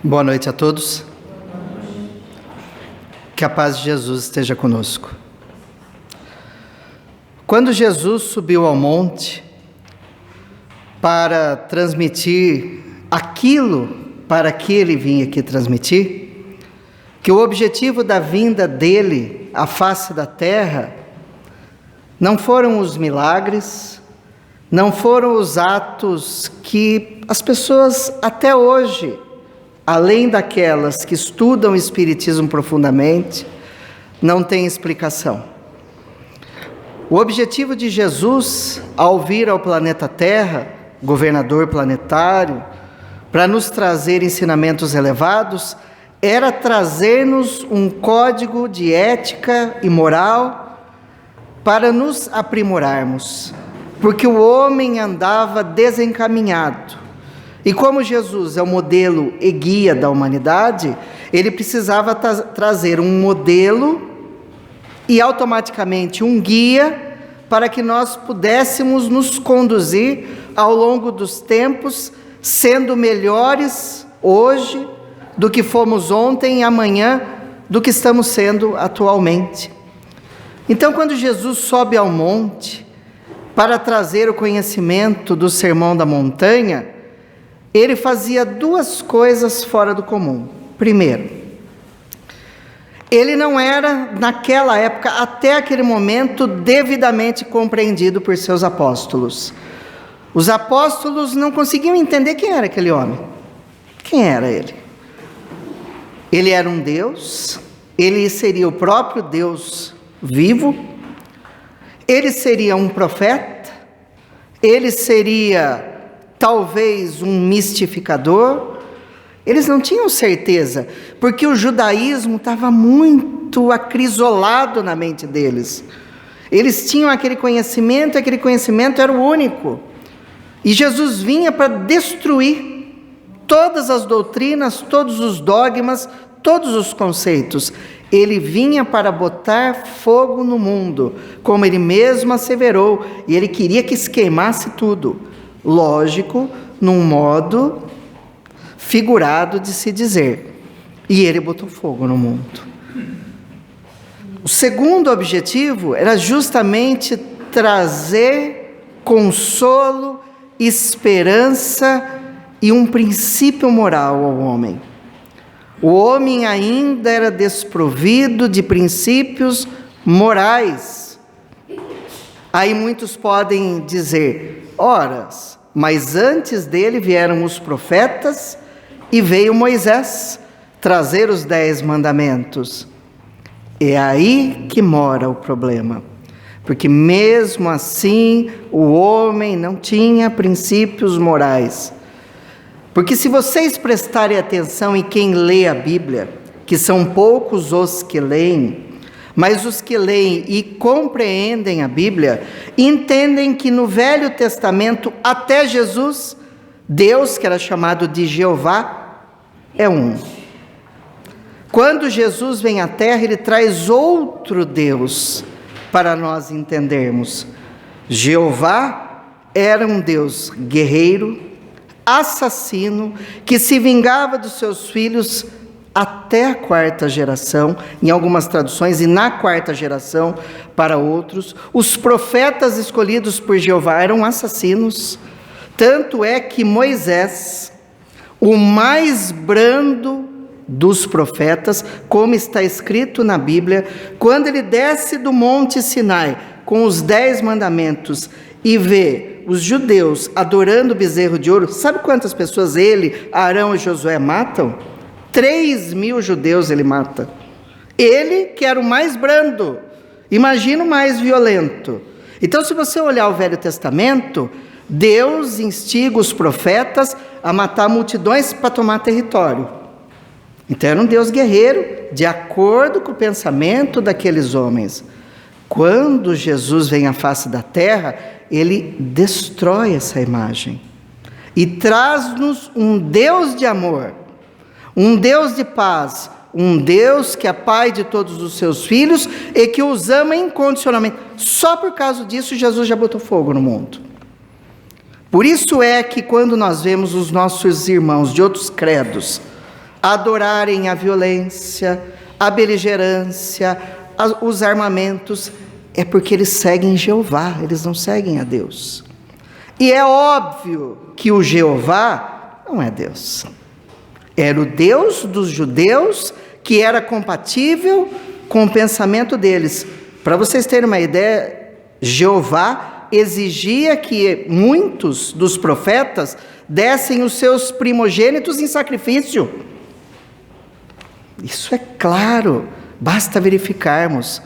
Boa noite a todos. Que a paz de Jesus esteja conosco. Quando Jesus subiu ao monte para transmitir aquilo para que ele vinha aqui transmitir, que o objetivo da vinda dele à face da terra não foram os milagres, não foram os atos que as pessoas até hoje, além daquelas que estudam o Espiritismo profundamente, não têm explicação. O objetivo de Jesus, ao vir ao planeta Terra, governador planetário, para nos trazer ensinamentos elevados, era trazer-nos um código de ética e moral para nos aprimorarmos, porque o homem andava desencaminhado. E como Jesus é o modelo e guia da humanidade, ele precisava trazer um modelo e automaticamente um guia para que nós pudéssemos nos conduzir ao longo dos tempos, sendo melhores hoje do que fomos ontem e amanhã do que estamos sendo atualmente. Então, quando Jesus sobe ao monte para trazer o conhecimento do Sermão da Montanha, ele fazia duas coisas fora do comum. Primeiro, ele não era, naquela época, até aquele momento, devidamente compreendido por seus apóstolos. Os apóstolos não conseguiam entender quem era aquele homem. Quem era ele? Ele era um Deus, ele seria o próprio Deus vivo, ele seria um profeta, ele seria talvez um mistificador. Eles não tinham certeza, porque o judaísmo estava muito acrisolado na mente deles. Eles tinham aquele conhecimento era o único. E Jesus vinha para destruir todas as doutrinas, todos os dogmas, todos os conceitos. Ele vinha para botar fogo no mundo, como ele mesmo asseverou, e ele queria que se queimasse tudo. Lógico, num modo figurado de se dizer. E ele botou fogo no mundo. O segundo objetivo era justamente trazer consolo, esperança e um princípio moral ao homem. O homem ainda era desprovido de princípios morais. Aí muitos podem dizer: ora, mas antes dele vieram os profetas e veio Moisés trazer os 10 mandamentos. É aí que mora o problema. Porque mesmo assim o homem não tinha princípios morais. Porque se vocês prestarem atenção em quem lê a Bíblia, que são poucos os que leem, mas os que leem e compreendem a Bíblia, entendem que no Velho Testamento, até Jesus, Deus, que era chamado de Jeová, é um. Quando Jesus vem à Terra, ele traz outro Deus para nós entendermos. Jeová era um Deus guerreiro, assassino, que se vingava dos seus filhos até a 4ª geração, em algumas traduções, e na 4ª geração para outros. Os profetas escolhidos por Jeová eram assassinos. Tanto é que Moisés, o mais brando dos profetas, como está escrito na Bíblia, quando ele desce do Monte Sinai com os 10 mandamentos e vê os judeus adorando o bezerro de ouro, sabe quantas pessoas ele, Arão e Josué matam? 3.000 judeus ele mata. Ele, que era o mais brando, imagina o mais violento. Então, se você olhar o Velho Testamento, Deus instiga os profetas a matar multidões para tomar território. Então era um Deus guerreiro, de acordo com o pensamento daqueles homens. Quando Jesus vem à face da terra, ele destrói essa imagem e traz-nos um Deus de amor, um Deus de paz, um Deus que é pai de todos os seus filhos e que os ama incondicionalmente. Só por causa disso Jesus já botou fogo no mundo. Por isso é que quando nós vemos os nossos irmãos de outros credos adorarem a violência, a beligerância, os armamentos, é porque eles seguem Jeová, eles não seguem a Deus. E é óbvio que o Jeová não é Deus. Era o Deus dos judeus que era compatível com o pensamento deles. Para vocês terem uma ideia, Jeová exigia que muitos dos profetas dessem os seus primogênitos em sacrifício. Isso é claro, basta verificarmos.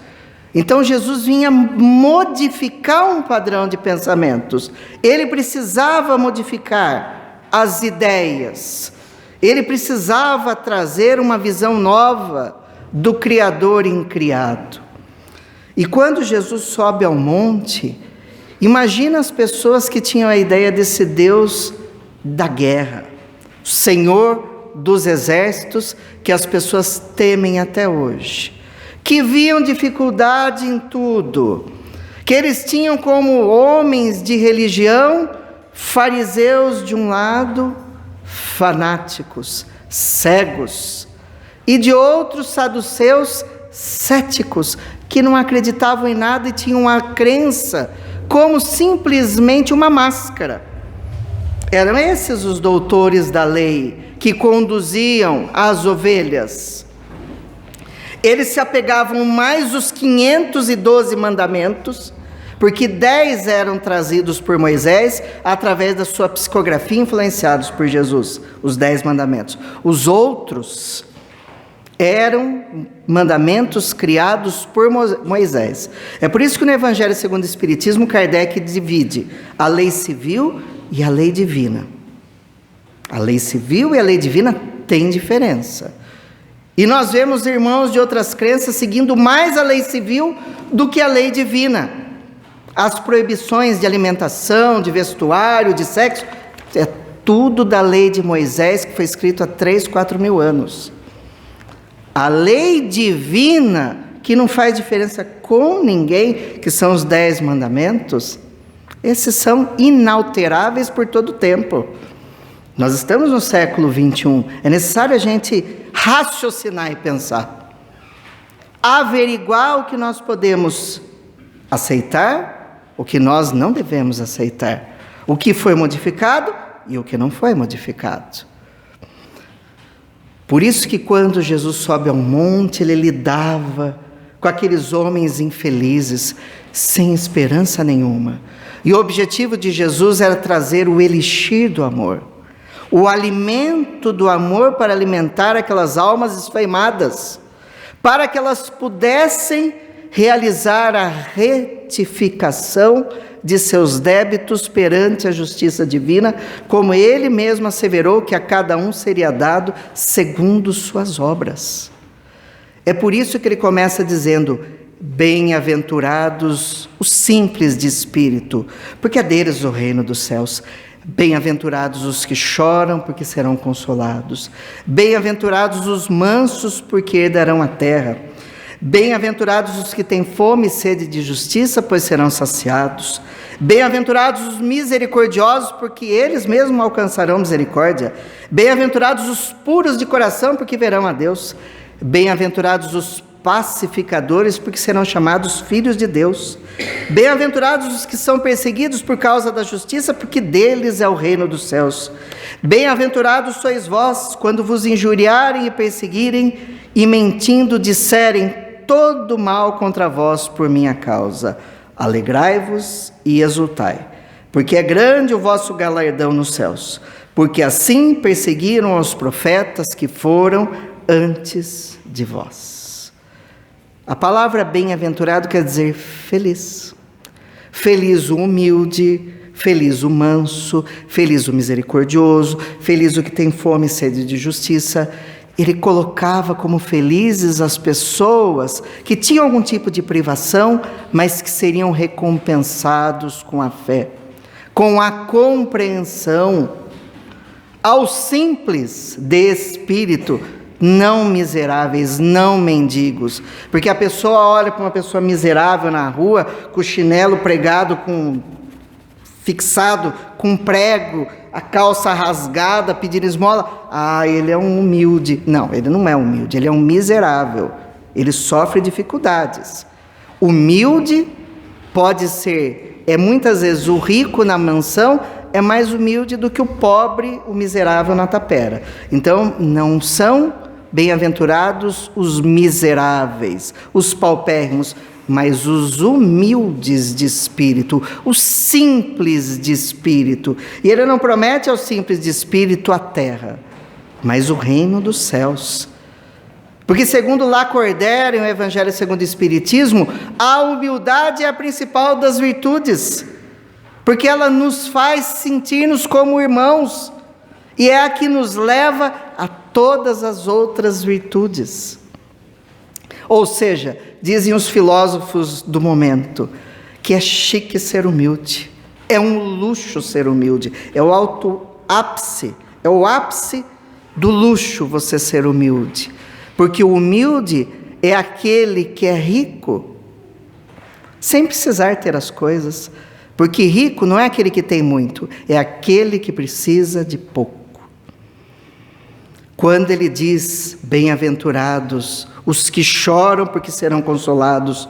Então Jesus vinha modificar um padrão de pensamentos. Ele precisava modificar as ideias. Ele precisava trazer uma visão nova do Criador incriado. E quando Jesus sobe ao monte, imagina as pessoas que tinham a ideia desse Deus da guerra, o Senhor dos exércitos, que as pessoas temem até hoje, que viam dificuldade em tudo, que eles tinham como homens de religião, fariseus de um lado, fanáticos, cegos, e de outros saduceus céticos, que não acreditavam em nada e tinham uma crença como simplesmente uma máscara. Eram esses os doutores da lei que conduziam as ovelhas. Eles se apegavam mais os 512 mandamentos, porque 10 eram trazidos por Moisés através da sua psicografia, influenciados por Jesus, os 10 mandamentos. Os outros eram mandamentos criados por Moisés. É por isso que no Evangelho segundo o Espiritismo, Kardec divide a lei civil e a lei divina. A lei civil e a lei divina têm diferença. E nós vemos irmãos de outras crenças seguindo mais a lei civil do que a lei divina. As proibições de alimentação, de vestuário, de sexo, é tudo da lei de Moisés, que foi escrito há 3, 4 mil anos. A lei divina, que não faz diferença com ninguém, que são os 10 mandamentos, esses são inalteráveis por todo o tempo. Nós estamos no século 21, é necessário a gente raciocinar e pensar, averiguar o que nós podemos aceitar, o que nós não devemos aceitar, o que foi modificado e o que não foi modificado. Por isso que quando Jesus sobe ao monte, ele lidava com aqueles homens infelizes, sem esperança nenhuma. E o objetivo de Jesus era trazer o elixir do amor, o alimento do amor para alimentar aquelas almas esfaimadas, para que elas pudessem realizar a retificação de seus débitos perante a justiça divina, como ele mesmo asseverou que a cada um seria dado segundo suas obras. É por isso que ele começa dizendo: bem-aventurados os simples de espírito, porque é deles o reino dos céus. Bem-aventurados os que choram, porque serão consolados. Bem-aventurados os mansos, porque herdarão a terra. Bem-aventurados os que têm fome e sede de justiça, pois serão saciados. Bem-aventurados os misericordiosos, porque eles mesmos alcançarão misericórdia. Bem-aventurados os puros de coração, porque verão a Deus. Bem-aventurados os pacificadores, porque serão chamados filhos de Deus. Bem-aventurados os que são perseguidos por causa da justiça, porque deles é o reino dos céus. Bem-aventurados sois vós, quando vos injuriarem e perseguirem, e mentindo disserem todo mal contra vós por minha causa. Alegrai-vos e exultai, porque é grande o vosso galardão nos céus, porque assim perseguiram os profetas que foram antes de vós. A palavra bem-aventurado quer dizer feliz. Feliz o humilde, feliz o manso, feliz o misericordioso, feliz o que tem fome e sede de justiça. Ele colocava como felizes as pessoas que tinham algum tipo de privação, mas que seriam recompensados com a fé, com a compreensão. Aos simples de espírito, não miseráveis, não mendigos, porque a pessoa olha para uma pessoa miserável na rua, com o chinelo pregado com fixado com prego, a calça rasgada, pedindo esmola. Ele é um humilde. Não, ele não é humilde, ele é um miserável. Ele sofre dificuldades. Humilde pode ser, muitas vezes o rico na mansão é mais humilde do que o pobre, o miserável na tapera. Então, não são bem-aventurados os miseráveis, os paupérrimos, mas os humildes de espírito, os simples de espírito. E ele não promete aos simples de espírito a terra, mas o reino dos céus. Porque segundo Lacordaire, no Evangelho segundo o Espiritismo, a humildade é a principal das virtudes, porque ela nos faz sentir-nos como irmãos, e é a que nos leva a todas as outras virtudes. Ou seja, dizem os filósofos do momento, que é chique ser humilde, é um luxo ser humilde, é o ápice do luxo você ser humilde. Porque o humilde é aquele que é rico, sem precisar ter as coisas. Porque rico não é aquele que tem muito, é aquele que precisa de pouco. Quando ele diz, bem-aventurados os que choram porque serão consolados,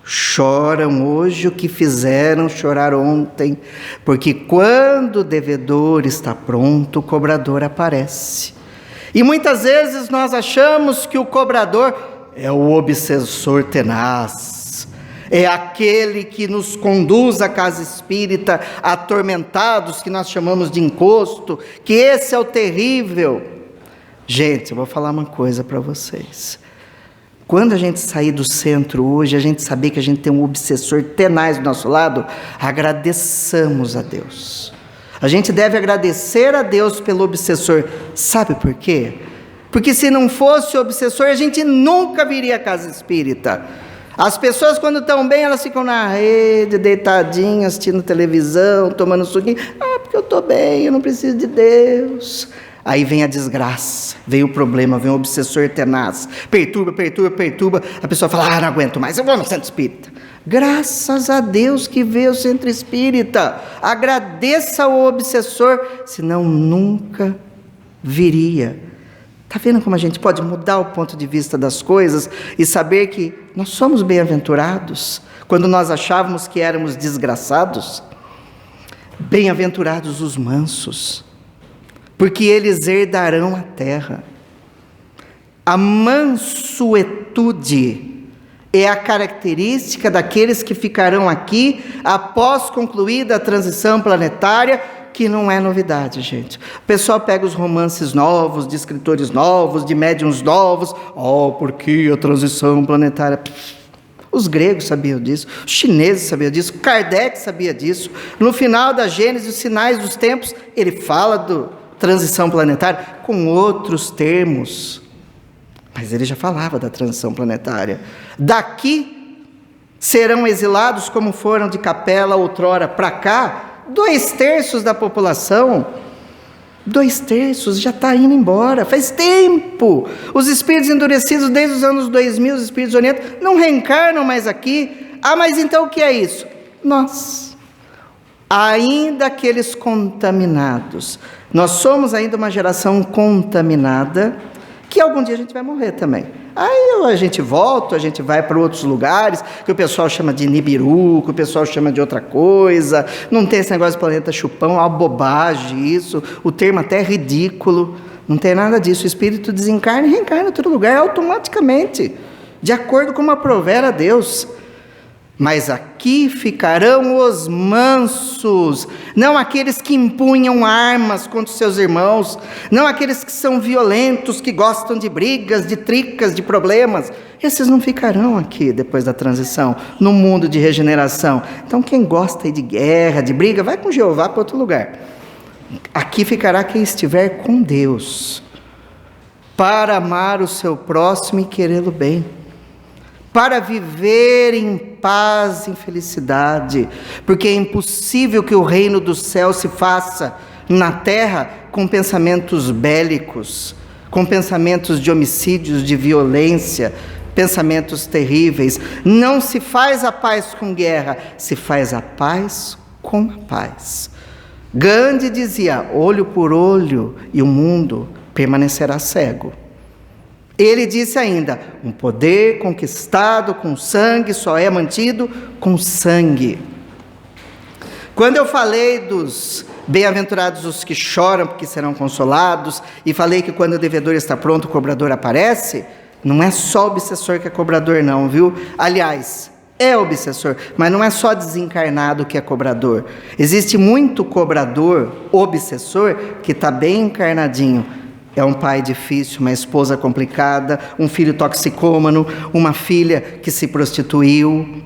choram hoje o que fizeram chorar ontem, porque quando o devedor está pronto, o cobrador aparece. E muitas vezes nós achamos que o cobrador é o obsessor tenaz, é aquele que nos conduz à casa espírita atormentados, que nós chamamos de encosto, que esse é o terrível. Gente, eu vou falar uma coisa para vocês. Quando a gente sair do centro hoje, a gente saber que a gente tem um obsessor tenaz do nosso lado, agradeçamos a Deus. A gente deve agradecer a Deus pelo obsessor. Sabe por quê? Porque se não fosse o obsessor, a gente nunca viria à casa espírita. As pessoas, quando estão bem, elas ficam na rede, deitadinhas, assistindo televisão, tomando suquinho. Porque eu estou bem, eu não preciso de Deus. Aí vem a desgraça, vem o problema, vem o obsessor tenaz. Perturba. A pessoa fala, não aguento mais, eu vou no centro espírita. Graças a Deus que veio o centro espírita. Agradeça ao obsessor, senão nunca viria. Está vendo como a gente pode mudar o ponto de vista das coisas e saber que nós somos bem-aventurados quando nós achávamos que éramos desgraçados? Bem-aventurados os mansos, porque eles herdarão a terra. A mansuetude é a característica daqueles que ficarão aqui após concluída a transição planetária, que não é novidade, gente. O pessoal pega os romances novos, de escritores novos, de médiuns novos. Porque a transição planetária... Os gregos sabiam disso, os chineses sabiam disso, Kardec sabia disso. No final da Gênesis, os sinais dos tempos, ele fala do transição planetária com outros termos. Mas ele já falava da transição planetária. Daqui serão exilados, como foram de Capela outrora para cá, 2/3 da população. 2/3 já está indo embora, faz tempo. Os espíritos endurecidos desde os anos 2000, os espíritos orientais, não reencarnam mais aqui. Mas então o que é isso? Nós, ainda aqueles contaminados. Nós somos ainda uma geração contaminada, que algum dia a gente vai morrer também. Aí a gente volta, a gente vai para outros lugares, que o pessoal chama de Nibiru, que o pessoal chama de outra coisa. Não tem esse negócio de planeta chupão, é uma bobagem isso. O termo até é ridículo. Não tem nada disso. O espírito desencarna e reencarna em outro lugar automaticamente, de acordo com como aprover a Deus. Mas aqui ficarão os mansos, não aqueles que empunham armas contra os seus irmãos, não aqueles que são violentos, que gostam de brigas, de tricas, de problemas. Esses não ficarão aqui depois da transição, no mundo de regeneração. Então quem gosta de guerra, de briga, vai com Jeová para outro lugar. Aqui ficará quem estiver com Deus, para amar o seu próximo e querê-lo bem, para viver em paz e felicidade, porque é impossível que o reino do céu se faça na terra com pensamentos bélicos, com pensamentos de homicídios, de violência, pensamentos terríveis. Não se faz a paz com guerra, se faz a paz com a paz. Gandhi dizia: olho por olho e o mundo permanecerá cego. Ele disse ainda: um poder conquistado com sangue só é mantido com sangue. Quando eu falei dos bem-aventurados os que choram porque serão consolados, e falei que quando o devedor está pronto o cobrador aparece, não é só o obsessor que é cobrador não, viu? Aliás, é obsessor, mas não é só desencarnado que é cobrador. Existe muito cobrador, obsessor, que está bem encarnadinho. É um pai difícil, uma esposa complicada, um filho toxicômano, uma filha que se prostituiu,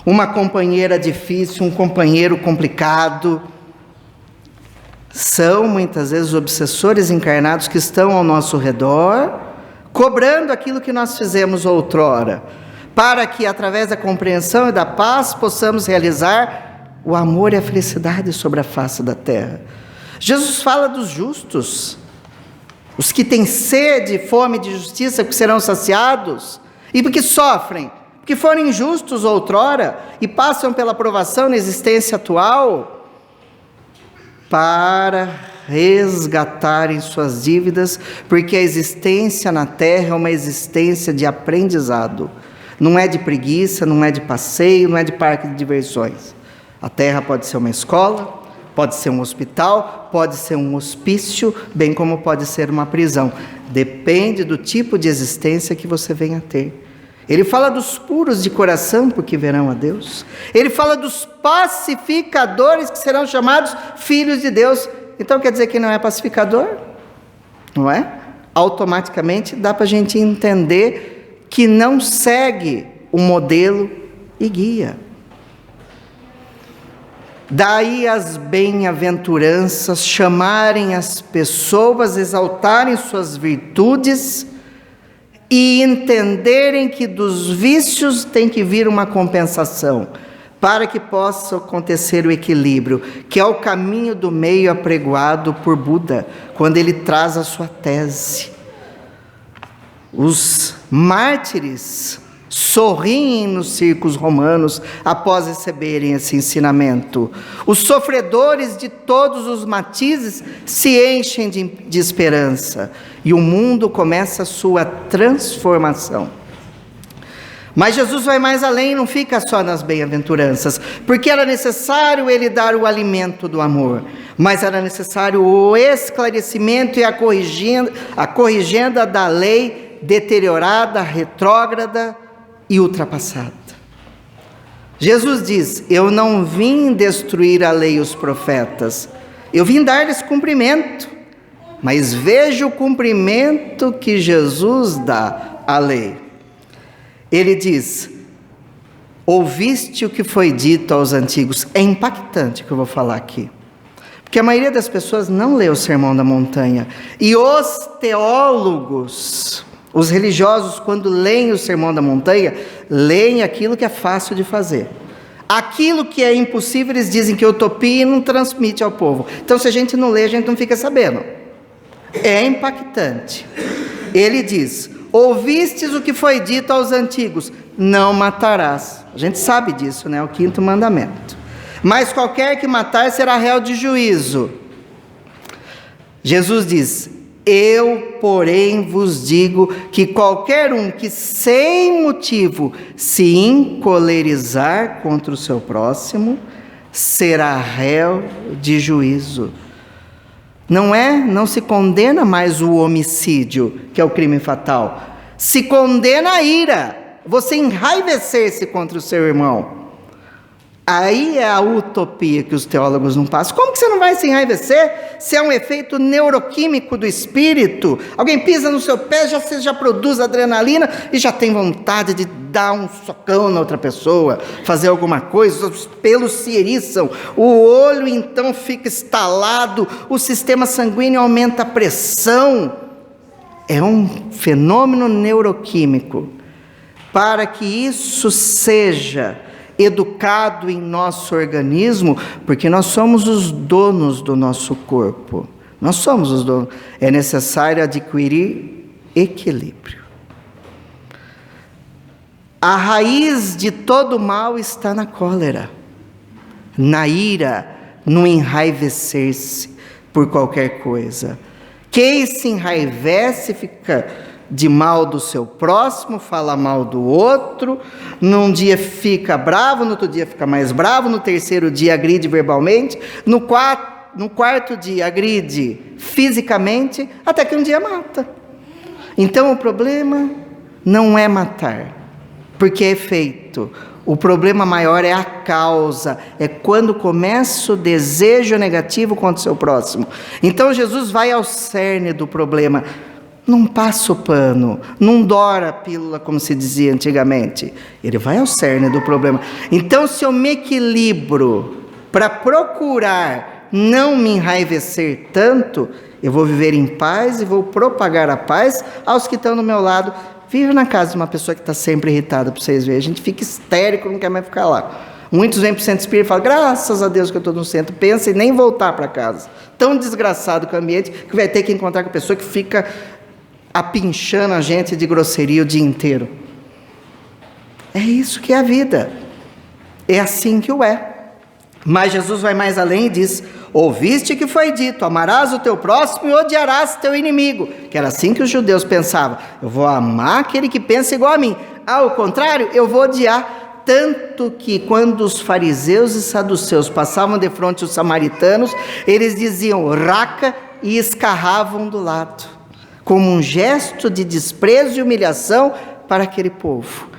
uma companheira difícil, um companheiro complicado. São muitas vezes obsessores encarnados que estão ao nosso redor, cobrando aquilo que nós fizemos outrora, para que através da compreensão e da paz possamos realizar o amor e a felicidade sobre a face da terra. Jesus fala dos justos, os que têm sede e fome de justiça, que serão saciados, e porque sofrem, porque foram injustos outrora e passam pela provação na existência atual, para resgatarem suas dívidas, porque a existência na terra é uma existência de aprendizado, não é de preguiça, não é de passeio, não é de parque de diversões. A terra pode ser uma escola, pode ser um hospital, pode ser um hospício, bem como pode ser uma prisão. Depende do tipo de existência que você venha a ter. Ele fala dos puros de coração, porque verão a Deus. Ele fala dos pacificadores, que serão chamados filhos de Deus. Então quer dizer que não é pacificador? Não é? Automaticamente dá para a gente entender que não segue o modelo e guia. Daí as bem-aventuranças chamarem as pessoas, exaltarem suas virtudes e entenderem que dos vícios tem que vir uma compensação, para que possa acontecer o equilíbrio, que é o caminho do meio apregoado por Buda, quando ele traz a sua tese. Os mártires sorriem nos circos romanos após receberem esse ensinamento. Os sofredores de todos os matizes se enchem de esperança e o mundo começa a sua transformação. Mas Jesus vai mais além e não fica só nas bem-aventuranças, porque era necessário ele dar o alimento do amor, mas era necessário o esclarecimento e a corrigenda da lei deteriorada, retrógrada e ultrapassada. Jesus diz: eu não vim destruir a lei e os profetas, eu vim dar-lhes cumprimento. Mas veja o cumprimento que Jesus dá à lei. Ele diz: ouviste o que foi dito aos antigos. É impactante o que eu vou falar aqui, porque a maioria das pessoas não lê o Sermão da Montanha, e os teólogos, os religiosos, quando leem o Sermão da Montanha, leem aquilo que é fácil de fazer. Aquilo que é impossível, eles dizem que é utopia e não transmite ao povo. Então, se a gente não lê, a gente não fica sabendo. É impactante. Ele diz: ouvistes o que foi dito aos antigos, não matarás. A gente sabe disso, né? O 5º mandamento. Mas qualquer que matar será réu de juízo. Jesus diz: eu, porém, vos digo que qualquer um que sem motivo se encolerizar contra o seu próximo, será réu de juízo. Não se condena mais o homicídio, que é o crime fatal. Se condena a ira, você enraivecer-se contra o seu irmão. Aí é a utopia que os teólogos não passam. Como que você não vai se enraivecer se é um efeito neuroquímico do espírito? Alguém pisa no seu pé, você já produz adrenalina e já tem vontade de dar um socão na outra pessoa, fazer alguma coisa, os pelos se eriçam, o olho então fica estalado, o sistema sanguíneo aumenta a pressão. É um fenômeno neuroquímico. Para que isso seja educado em nosso organismo, porque nós somos os donos do nosso corpo, nós somos os donos, é necessário adquirir equilíbrio. A raiz de todo mal está na cólera. na ira, no enraivecer-se por qualquer coisa. Quem se enraivece fica de mal do seu próximo, fala mal do outro, num dia fica bravo, no outro dia fica mais bravo, no terceiro dia agride verbalmente, no quarto dia agride fisicamente, até que um dia mata. Então o problema não é matar, porque é efeito. O problema maior é a causa, é quando começa o desejo negativo contra o seu próximo. Então Jesus vai ao cerne do problema. Não passa o pano, não dora a pílula, como se dizia antigamente. Ele vai ao cerne do problema. Então, se eu me equilibro para procurar não me enraivecer tanto, eu vou viver em paz e vou propagar a paz aos que estão do meu lado. Vive na casa de uma pessoa que está sempre irritada, para vocês verem. A gente fica histérico, não quer mais ficar lá. Muitos vêm para o centro espírita e falam, graças a Deus que eu estou no centro. Pensa em nem voltar para casa. Tão desgraçado com o ambiente que vai ter que encontrar com a pessoa que fica apinchando a gente de grosseria o dia inteiro. É isso que é a vida. É assim que o é. Mas Jesus vai mais além e diz, ouviste que foi dito, amarás o teu próximo e odiarás teu inimigo. Que era assim que os judeus pensavam. Eu vou amar aquele que pensa igual a mim. Ao contrário, eu vou odiar. Tanto que quando os fariseus e saduceus passavam de frente os samaritanos, eles diziam raca e escarravam do lado, como um gesto de desprezo e humilhação para aquele povo.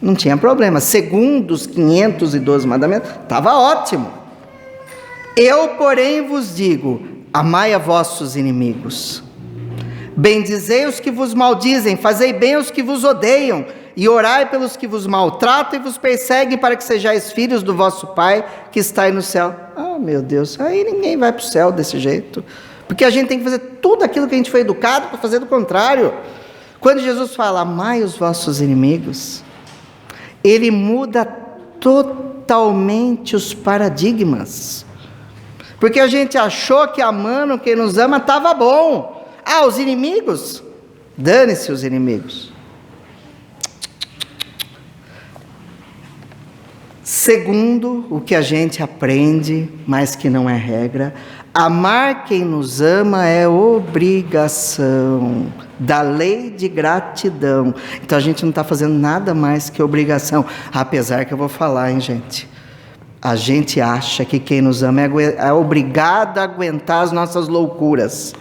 Não tinha problema, segundo os 512 mandamentos, estava ótimo. Eu, porém, vos digo, amai a vossos inimigos, bendizei os que vos maldizem, fazei bem aos que vos odeiam, e orai pelos que vos maltratam e vos perseguem, para que sejais filhos do vosso Pai que está aí no céu. Ah, meu Deus, aí ninguém vai para o céu desse jeito. Porque a gente tem que fazer tudo aquilo que a gente foi educado para fazer do contrário. Quando Jesus fala, amai os vossos inimigos, ele muda totalmente os paradigmas. Porque a gente achou que amando quem nos ama estava bom. Ah, os inimigos? Dane-se os inimigos. Segundo o que a gente aprende, mas que não é regra, amar quem nos ama é obrigação da lei de gratidão. Então a gente não está fazendo nada mais que obrigação. Apesar que eu vou falar, hein, gente? A gente acha que quem nos ama é obrigado a aguentar as nossas loucuras.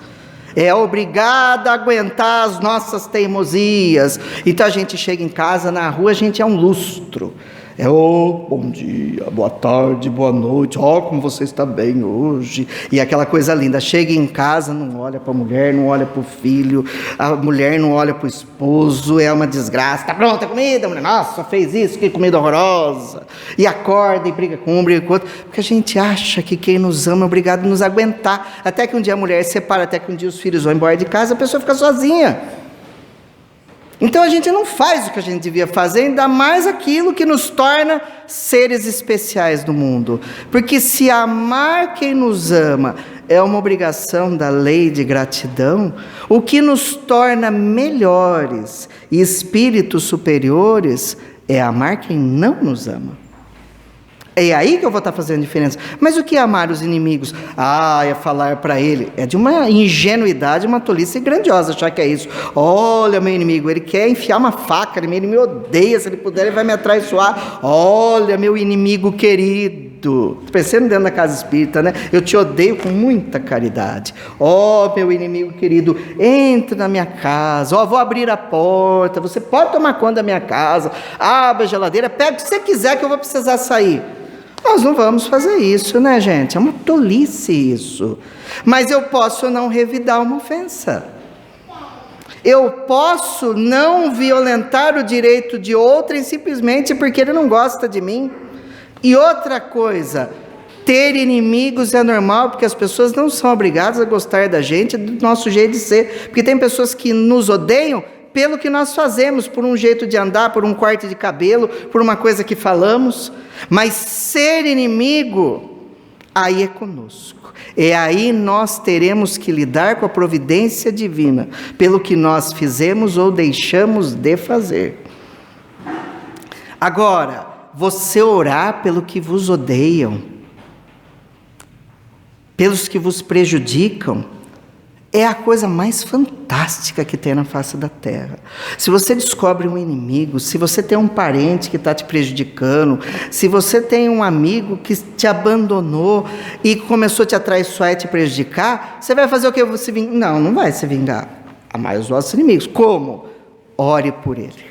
É obrigado a aguentar as nossas teimosias. Então a gente chega em casa, na rua, a gente é um lustro. Bom dia, boa tarde, boa noite, como você está bem hoje, e aquela coisa linda, chega em casa, não olha para a mulher, não olha para o filho, a mulher não olha para o esposo, é uma desgraça, está pronta a comida, mulher? Nossa, fez isso, que comida horrorosa, e acorda e briga com um, briga com outro, porque a gente acha que quem nos ama é obrigado a nos aguentar, até que um dia a mulher separa, até que um dia os filhos vão embora de casa, a pessoa fica sozinha. Então a gente não faz o que a gente devia fazer, ainda mais aquilo que nos torna seres especiais do mundo. Porque se amar quem nos ama é uma obrigação da lei de gratidão, o que nos torna melhores e espíritos superiores é amar quem não nos ama. É aí que eu vou estar fazendo diferença. Mas o que é amar os inimigos? É falar para ele. É de uma ingenuidade, uma tolice grandiosa achar que é isso. Olha, meu inimigo, ele quer enfiar uma faca, ele me odeia, se ele puder ele vai me atraiçoar. Olha, meu inimigo querido. Pensando dentro da casa espírita, né? Eu te odeio com muita caridade. Meu inimigo querido, entre na minha casa. Vou abrir a porta, você pode tomar conta da minha casa. Abre a geladeira, pega o que você quiser que eu vou precisar sair. Nós não vamos fazer isso, né, gente? É uma tolice isso. Mas eu posso não revidar uma ofensa. Eu posso não violentar o direito de outrem simplesmente porque ele não gosta de mim. E outra coisa, ter inimigos é normal, porque as pessoas não são obrigadas a gostar da gente, do nosso jeito de ser. Porque tem pessoas que nos odeiam pelo que nós fazemos, por um jeito de andar, por um corte de cabelo, por uma coisa que falamos. Mas ser inimigo, aí é conosco. E aí nós teremos que lidar com a providência divina, pelo que nós fizemos ou deixamos de fazer. Agora, você orar pelo que vos odeiam, pelos que vos prejudicam, é a coisa mais fantástica que tem na face da terra. Se você descobre um inimigo, se você tem um parente que está te prejudicando, se você tem um amigo que te abandonou e começou a te atraiçoar e te prejudicar, você vai fazer o quê? Você Não, não vai se vingar. Amai os vossos inimigos. Como? Ore por ele.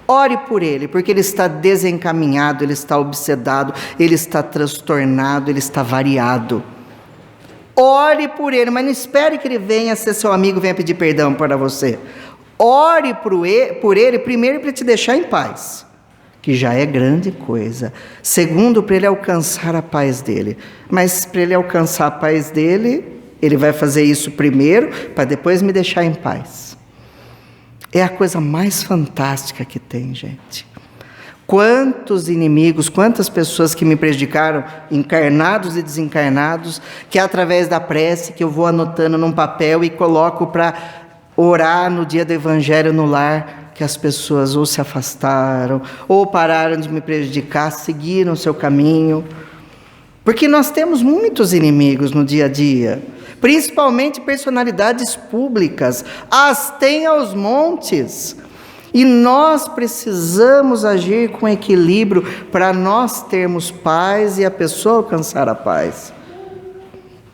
Ore por ele, porque ele está desencaminhado, ele está obsedado, ele está transtornado, ele está variado. Ore por ele, mas não espere que ele venha ser seu amigo, venha pedir perdão para você. Ore por ele primeiro para te deixar em paz, que já é grande coisa. Segundo, para ele alcançar a paz dele. Mas para ele alcançar a paz dele, ele vai fazer isso primeiro, para depois me deixar em paz. É a coisa mais fantástica que tem, gente. Quantos inimigos, quantas pessoas que me prejudicaram, encarnados e desencarnados, que através da prece que eu vou anotando num papel e coloco para orar no dia do Evangelho no lar, que as pessoas ou se afastaram, ou pararam de me prejudicar, seguiram o seu caminho. Porque nós temos muitos inimigos no dia a dia, principalmente personalidades públicas, as tem aos montes. E nós precisamos agir com equilíbrio para nós termos paz e a pessoa alcançar a paz.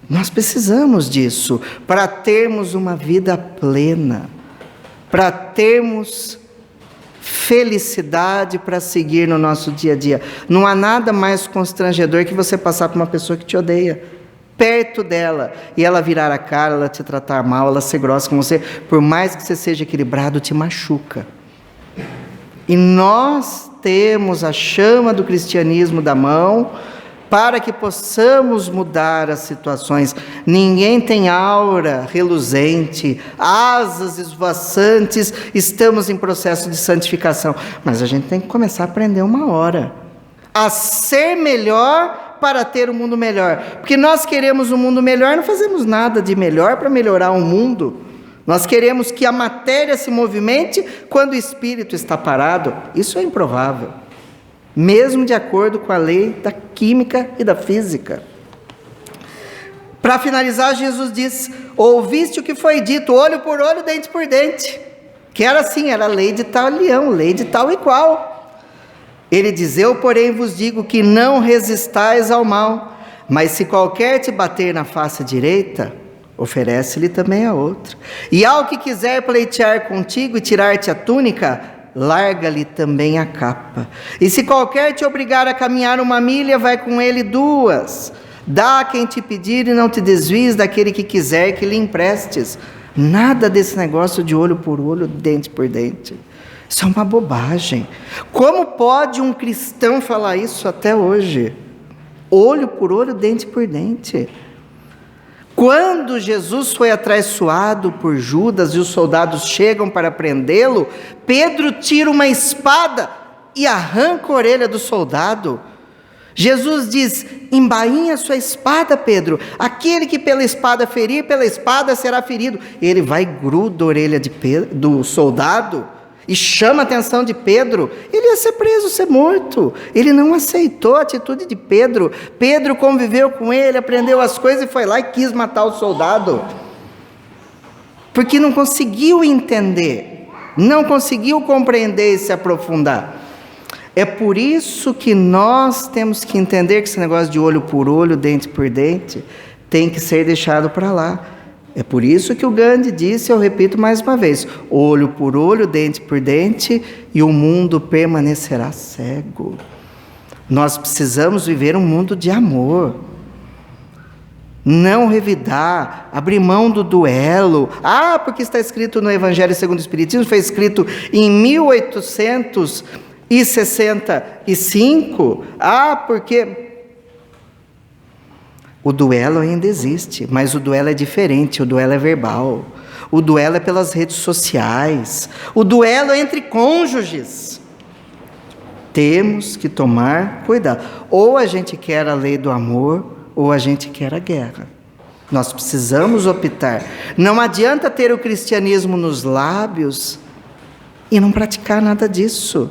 Nós precisamos disso para termos uma vida plena, para termos felicidade para seguir no nosso dia a dia. Não há nada mais constrangedor que você passar por uma pessoa que te odeia, perto dela, e ela virar a cara, ela te tratar mal, ela ser grossa com você, por mais que você seja equilibrado, te machuca. E nós temos a chama do cristianismo da mão para que possamos mudar as situações. Ninguém tem aura reluzente, asas esvoaçantes, estamos em processo de santificação. Mas a gente tem que começar a aprender uma hora a ser melhor para ter um mundo melhor. Porque nós queremos um mundo melhor, não fazemos nada de melhor para melhorar o mundo. Nós queremos que a matéria se movimente quando o espírito está parado. Isso é improvável, mesmo de acordo com a lei da química e da física. Para finalizar, Jesus diz: ouviste o que foi dito, olho por olho, dente por dente. Que era assim, era lei de tal leão, lei de tal e qual. Ele diz: eu, porém, vos digo que não resistais ao mal, mas se qualquer te bater na face direita, oferece-lhe também a outra. E ao que quiser pleitear contigo e tirar-te a túnica, larga-lhe também a capa. E se qualquer te obrigar a caminhar 1 milha, vai com ele 2. Dá a quem te pedir e não te desvies daquele que quiser que lhe emprestes. Nada desse negócio de olho por olho, dente por dente. Isso é uma bobagem. Como pode um cristão falar isso até hoje? Olho por olho, dente por dente. Quando Jesus foi atraiçoado por Judas e os soldados chegam para prendê-lo, Pedro tira uma espada e arranca a orelha do soldado. Jesus diz: embainha sua espada, Pedro. Aquele que pela espada ferir, pela espada será ferido. Ele vai, gruda a orelha do soldado e chama a atenção de Pedro. Ele ia ser preso, ser morto. Ele não aceitou a atitude de Pedro. Pedro conviveu com ele, aprendeu as coisas e foi lá e quis matar o soldado. Porque não conseguiu entender, não conseguiu compreender e se aprofundar. É por isso que nós temos que entender que esse negócio de olho por olho, dente por dente, tem que ser deixado para lá. É por isso que o Gandhi disse, eu repito mais uma vez: olho por olho, dente por dente, e o mundo permanecerá cego. Nós precisamos viver um mundo de amor. Não revidar, abrir mão do duelo. Porque está escrito no Evangelho segundo o Espiritismo, foi escrito em 1865. Porque o duelo ainda existe, mas o duelo é diferente, o duelo é verbal, o duelo é pelas redes sociais, o duelo é entre cônjuges. Temos que tomar cuidado. Ou a gente quer a lei do amor, ou a gente quer a guerra. Nós precisamos optar. Não adianta ter o cristianismo nos lábios e não praticar nada disso.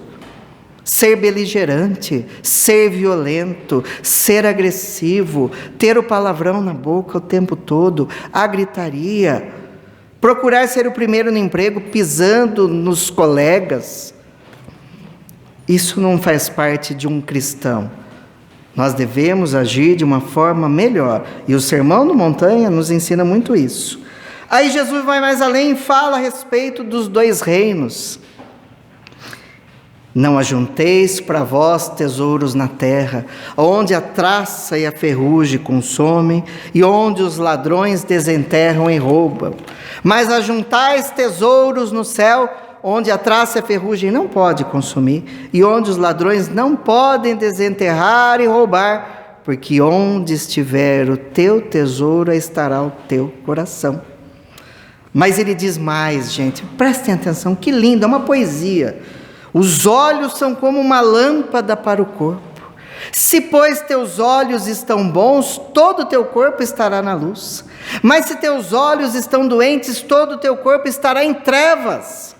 ser beligerante, ser violento, ser agressivo, ter o palavrão na boca o tempo todo, a gritaria, procurar ser o primeiro no emprego, pisando nos colegas. Isso não faz parte de um cristão. Nós devemos agir de uma forma melhor. E o Sermão da Montanha nos ensina muito isso. Aí Jesus vai mais além e fala a respeito dos 2 reinos. Não ajunteis para vós tesouros na terra, onde a traça e a ferrugem consomem, e onde os ladrões desenterram e roubam. Mas ajuntais tesouros no céu, onde a traça e a ferrugem não pode consumir, e onde os ladrões não podem desenterrar e roubar, porque onde estiver o teu tesouro, estará o teu coração. Mas ele diz mais, gente, prestem atenção, que lindo, é uma poesia. Os olhos são como uma lâmpada para o corpo. Se, pois, teus olhos estão bons, todo o teu corpo estará na luz. Mas se teus olhos estão doentes, todo o teu corpo estará em trevas.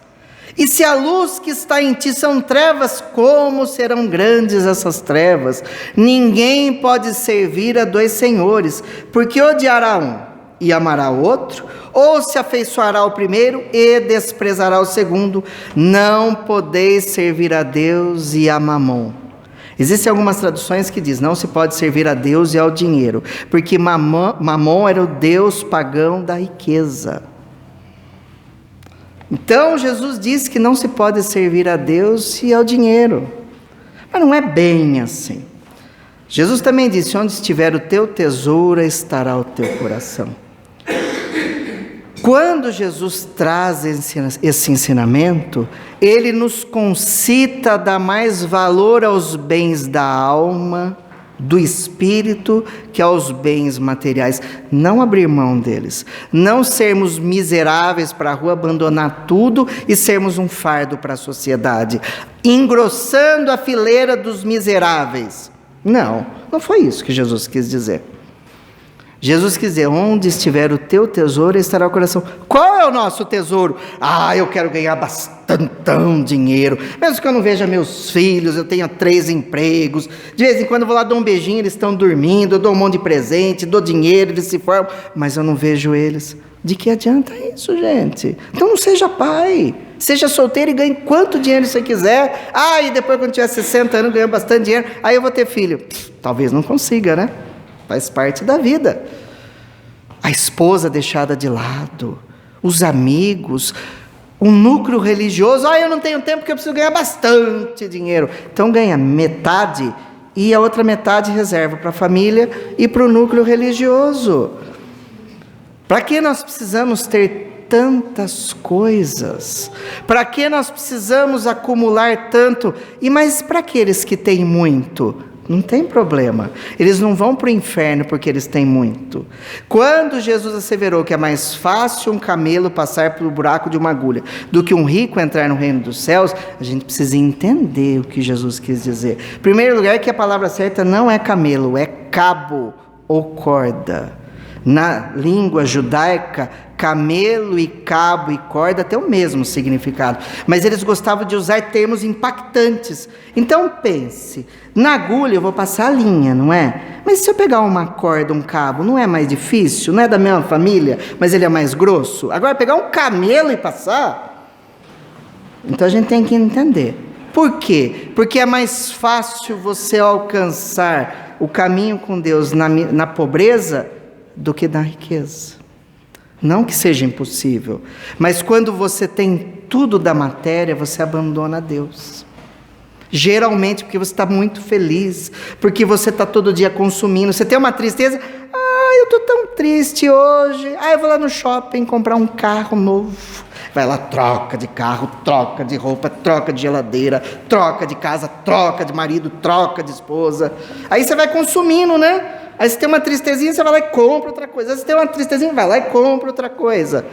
E se a luz que está em ti são trevas, como serão grandes essas trevas? Ninguém pode servir a 2 senhores, porque odiará um e amará o outro, ou se afeiçoará ao primeiro e desprezará o segundo. Não podeis servir a Deus e a Mamon. Existem algumas traduções que dizem, não se pode servir a Deus e ao dinheiro, porque Mamon era o deus pagão da riqueza. Então Jesus diz que não se pode servir a Deus e ao dinheiro. Mas não é bem assim. Jesus também disse, onde estiver o teu tesouro, estará o teu coração. Quando Jesus traz esse ensinamento, ele nos concita a dar mais valor aos bens da alma, do espírito, que aos bens materiais. Não abrir mão deles. Não sermos miseráveis para a rua, abandonar tudo e sermos um fardo para a sociedade, engrossando a fileira dos miseráveis. Não foi isso que Jesus quis dizer. Jesus quis dizer, onde estiver o teu tesouro, estará o coração. Qual é o nosso tesouro? Eu quero ganhar bastantão dinheiro, mesmo que eu não veja meus filhos, eu tenho 3 empregos, de vez em quando eu vou lá, dou um beijinho, eles estão dormindo, eu dou um monte de presente, dou dinheiro, eles se formam, mas eu não vejo eles. De que adianta isso, gente? Então não seja pai, seja solteiro e ganhe quanto dinheiro você quiser. E depois quando tiver 60 anos, ganhando bastante dinheiro, aí eu vou ter filho. Talvez não consiga, né? Faz parte da vida. A esposa deixada de lado, os amigos, o núcleo religioso. Eu não tenho tempo porque eu preciso ganhar bastante dinheiro. Então ganha metade e a outra metade reserva para a família e para o núcleo religioso. Para que nós precisamos ter tantas coisas? Para que nós precisamos acumular tanto? Mas para aqueles que têm muito? Não tem problema, eles não vão para o inferno porque eles têm muito. Quando Jesus asseverou que é mais fácil um camelo passar pelo buraco de uma agulha do que um rico entrar no reino dos céus, a gente precisa entender o que Jesus quis dizer. Em primeiro lugar, que a palavra certa não é camelo, é cabo ou corda. Na língua judaica, camelo e cabo e corda têm o mesmo significado, mas eles gostavam de usar termos impactantes. Então pense, na agulha eu vou passar a linha, não é? Mas se eu pegar uma corda, um cabo, não é mais difícil? Não é da mesma família, mas ele é mais grosso? Agora pegar um camelo e passar? Então a gente tem que entender. Por quê? Porque é mais fácil você alcançar o caminho com Deus na pobreza do que na riqueza. Não que seja impossível, mas quando você tem tudo da matéria, você abandona Deus. Geralmente porque você está muito feliz, porque você está todo dia consumindo, você tem uma tristeza, eu estou tão triste hoje, eu vou lá no shopping comprar um carro novo. Vai lá, troca de carro, troca de roupa, troca de geladeira, troca de casa, troca de marido, troca de esposa. Aí você vai consumindo, né? Aí você tem uma tristezinha, você vai lá e compra outra coisa. Aí você tem uma tristezinha, vai lá e compra outra coisa.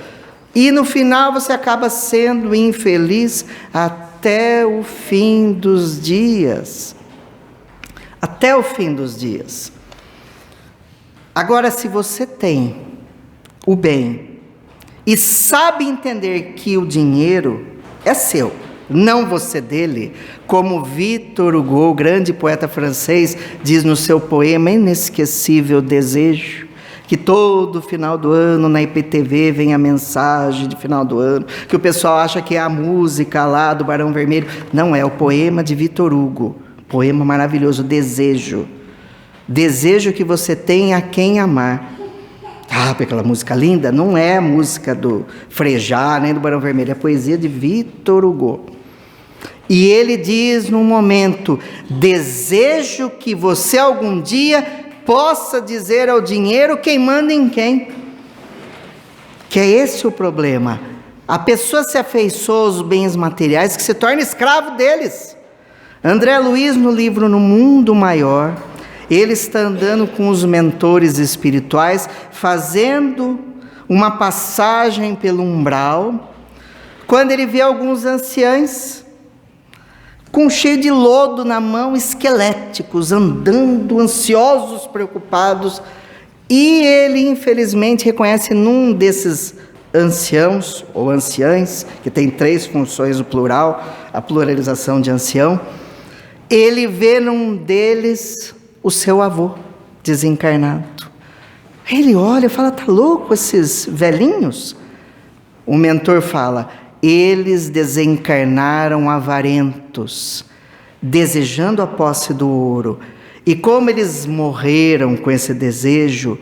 E no final você acaba sendo infeliz até o fim dos dias. Até o fim dos dias. Agora, se você tem o bem e sabe entender que o dinheiro é seu, não você dele, como Victor Hugo, o grande poeta francês, diz no seu poema inesquecível Desejo, que todo final do ano na IPTV vem a mensagem de final do ano, que o pessoal acha que é a música lá do Barão Vermelho. Não, é o poema de Victor Hugo, poema maravilhoso, Desejo. Desejo que você tenha a quem amar. Ah, aquela música linda, não é a música do Frejá, nem do Barão Vermelho, é a poesia de Victor Hugo. E ele diz num momento: desejo que você algum dia possa dizer ao dinheiro quem manda em quem. Que é esse o problema. A pessoa se afeiçoa aos bens materiais que se torna escravo deles. André Luiz, no livro No Mundo Maior, ele está andando com os mentores espirituais, fazendo uma passagem pelo umbral, quando ele vê alguns anciãos com cheio de lodo na mão, esqueléticos, andando, ansiosos, preocupados, e ele infelizmente reconhece num desses anciãos, ou anciães, que tem 3 funções no plural, a pluralização de ancião, ele vê num deles o seu avô desencarnado. Ele olha e fala: tá louco esses velhinhos? O mentor fala: eles desencarnaram avarentos, desejando a posse do ouro. E como eles morreram com esse desejo,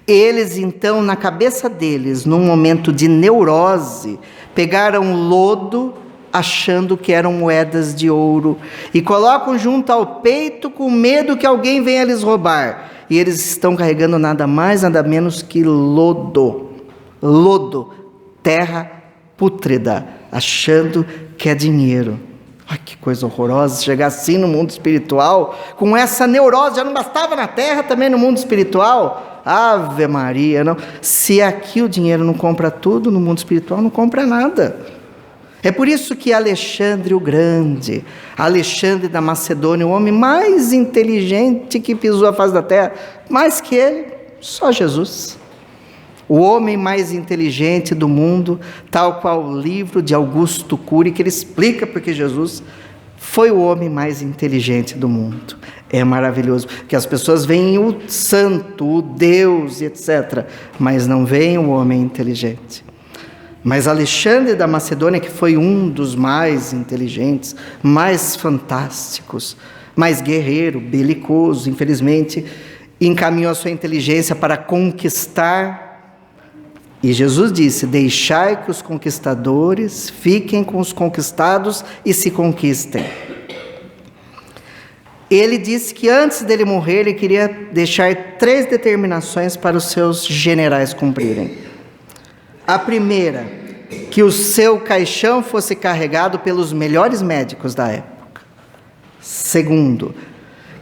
eles então, na cabeça deles, num momento de neurose, pegaram lodo, achando que eram moedas de ouro, e colocam junto ao peito com medo que alguém venha lhes roubar. E eles estão carregando nada mais, nada menos que lodo. Lodo, terra pútrida, achando que é dinheiro. Ai, que coisa horrorosa, chegar assim no mundo espiritual, com essa neurose, já não bastava na terra, também no mundo espiritual. Ave Maria, não. Se aqui o dinheiro não compra tudo, no mundo espiritual não compra nada. É por isso que Alexandre o Grande, Alexandre da Macedônia, o homem mais inteligente que pisou a face da terra, mais que ele, só Jesus. O homem mais inteligente do mundo, tal qual o livro de Augusto Cury, que ele explica porque Jesus foi o homem mais inteligente do mundo. É maravilhoso, porque as pessoas veem o santo, o Deus, etc., mas não veem o homem inteligente. Mas Alexandre da Macedônia, que foi um dos mais inteligentes, mais fantásticos, mais guerreiro, belicoso, infelizmente, encaminhou a sua inteligência para conquistar. E Jesus disse: deixai que os conquistadores fiquem com os conquistados e se conquistem. Ele disse que antes dele morrer, ele queria deixar 3 determinações para os seus generais cumprirem. A primeira, que o seu caixão fosse carregado pelos melhores médicos da época. Segundo,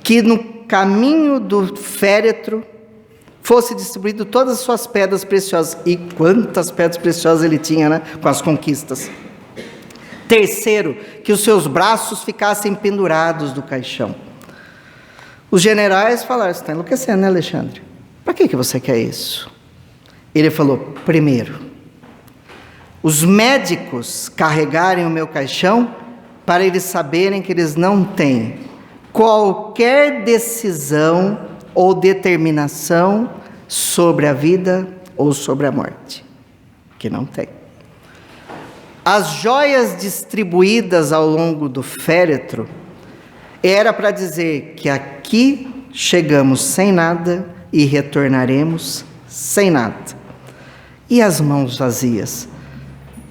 que no caminho do féretro fosse distribuído todas as suas pedras preciosas. E quantas pedras preciosas ele tinha, né? Com as conquistas. Terceiro, que os seus braços ficassem pendurados do caixão. Os generais falaram: você está enlouquecendo, né, Alexandre? Para que você quer isso? Ele falou: primeiro, os médicos carregarem o meu caixão para eles saberem que eles não têm qualquer decisão ou determinação sobre a vida ou sobre a morte. Que não tem. As joias distribuídas ao longo do féretro era para dizer que aqui chegamos sem nada e retornaremos sem nada. E as mãos vazias?